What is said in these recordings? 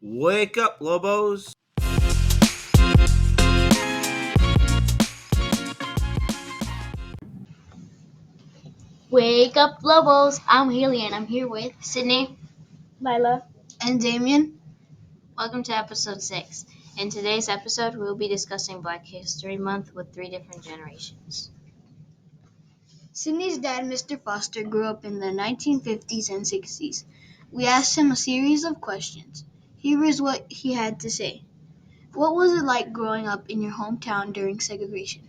Wake up, Lobos! Wake up, Lobos! I'm Haley and I'm here with Sydney, Lila. and Damien. Welcome to episode 6. In today's episode, we will be discussing Black History Month with 3 different generations. Sydney's dad, Mr. Foster, grew up in the 1950s and 60s. We asked him a series of questions. Here is what he had to say. What was it like growing up in your hometown during segregation?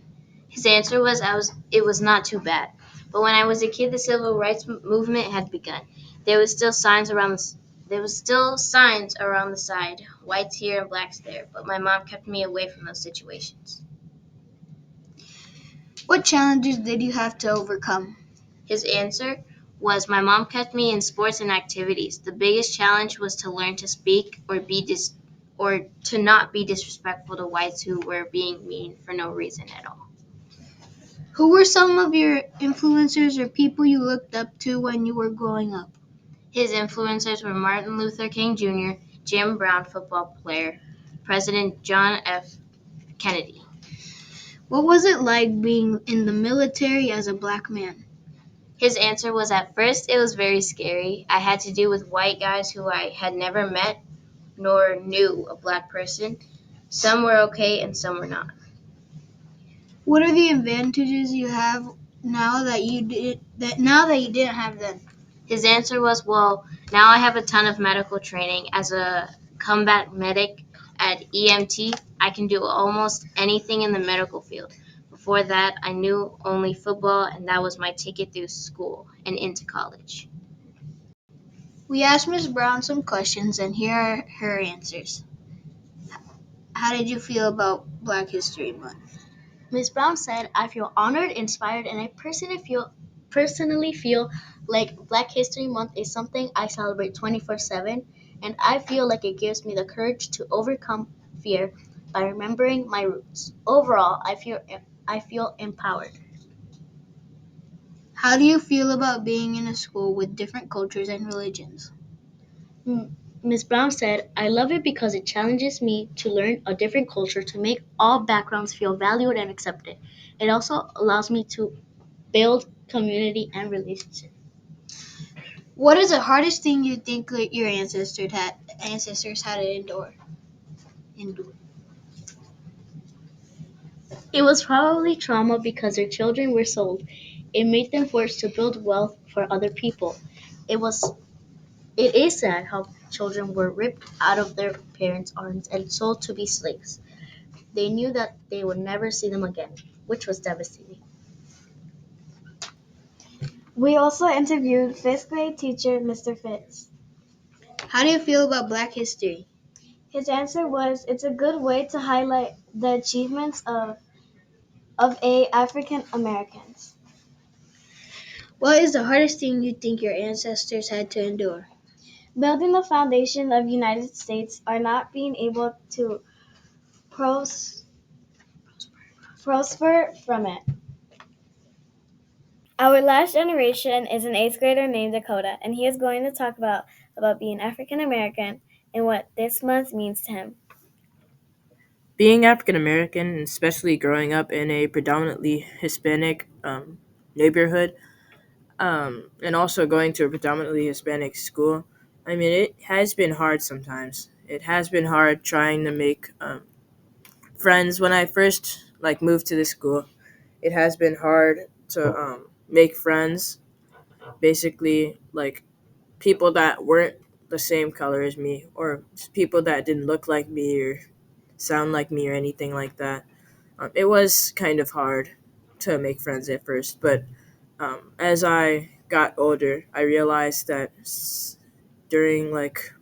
His answer was, it was not too bad. But when I was a kid, the civil rights movement had begun. There was still signs around the side, whites here and blacks there, but my mom kept me away from those situations. What challenges did you have to overcome? His answer was, my mom kept me in sports and activities. The biggest challenge was to learn to speak or to not be disrespectful to whites who were being mean for no reason at all. Who were some of your influencers or people you looked up to when you were growing up? His influencers were Martin Luther King Jr., Jim Brown, football player, President John F. Kennedy. What was it like being in the military as a black man? His answer was, at first it was very scary. I had to deal with white guys who I had never met nor knew a black person. Some were okay and some were not. What are the advantages you have now that you didn't have then? His answer was, well, now I have a ton of medical training. As a combat medic at EMT, I can do almost anything in the medical field. Before that, I knew only football, and that was my ticket through school and into college. We asked Ms. Brown some questions, and here are her answers. How did you feel about Black History Month? Ms. Brown said, I feel honored, inspired, and I personally feel like Black History Month is something I celebrate 24/7, and I feel like it gives me the courage to overcome fear by remembering my roots. Overall, I feel empowered. How do you feel about being in a school with different cultures and religions? Ms. Brown said, I love it because it challenges me to learn a different culture to make all backgrounds feel valued and accepted. It also allows me to build community and relationships. What is the hardest thing you think that your ancestors had to endure? It was probably trauma because their children were sold. It made them forced to build wealth for other people. It was it is sad how children were ripped out of their parents' arms and sold to be slaves. They knew that they would never see them again, which was devastating. We also interviewed fifth grade teacher Mr. Fitz. How do you feel about Black history? His answer was, it's a good way to highlight the achievements of African Americans. What is the hardest thing you think your ancestors had to endure? Building the foundation of United States are not being able to pros- prosper from it. Our last generation is an eighth grader named Dakota, and he is going to talk about being African American and what this month means to him. Being African American, especially growing up in a predominantly Hispanic neighborhood, and also going to a predominantly Hispanic school, I mean, it has been hard sometimes. It has been hard trying to make friends. When I first moved to this school, it has been hard to make friends. Basically, people that weren't the same color as me, or people that didn't look like me or sound like me or anything like that. It was kind of hard to make friends at first, but as I got older, I realized that during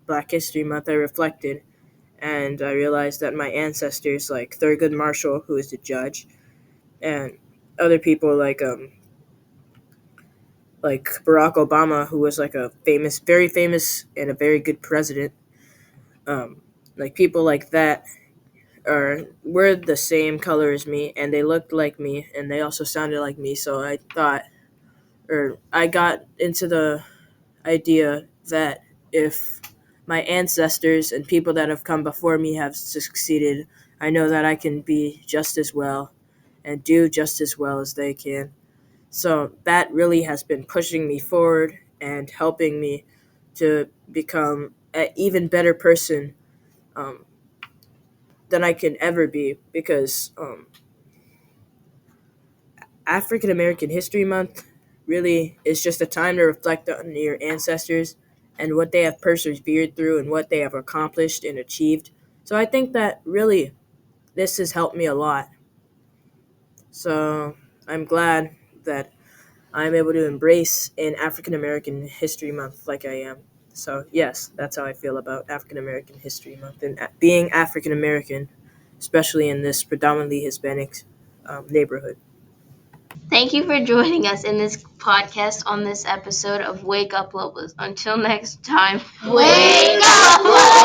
Black History Month, I reflected and I realized that my ancestors, like Thurgood Marshall, who is the judge, and other people like Barack Obama, who was like a very famous and a very good president, like people like that were the same color as me, and they looked like me, and they also sounded like me. So I got into the idea that if my ancestors and people that have come before me have succeeded, I know that I can be just as well and do just as well as they can. So that really has been pushing me forward and helping me to become an even better person um, than I can ever be, because African American History Month really is just a time to reflect on your ancestors and what they have persevered through and what they have accomplished and achieved. So I think that really this has helped me a lot. So I'm glad that I'm able to embrace an African American History Month like I am. So, yes, that's how I feel about African American History Month and being African American, especially in this predominantly Hispanic neighborhood. Thank you for joining us in this podcast on this episode of Wake Up Lobos. Until next time, Wake up, Lobos!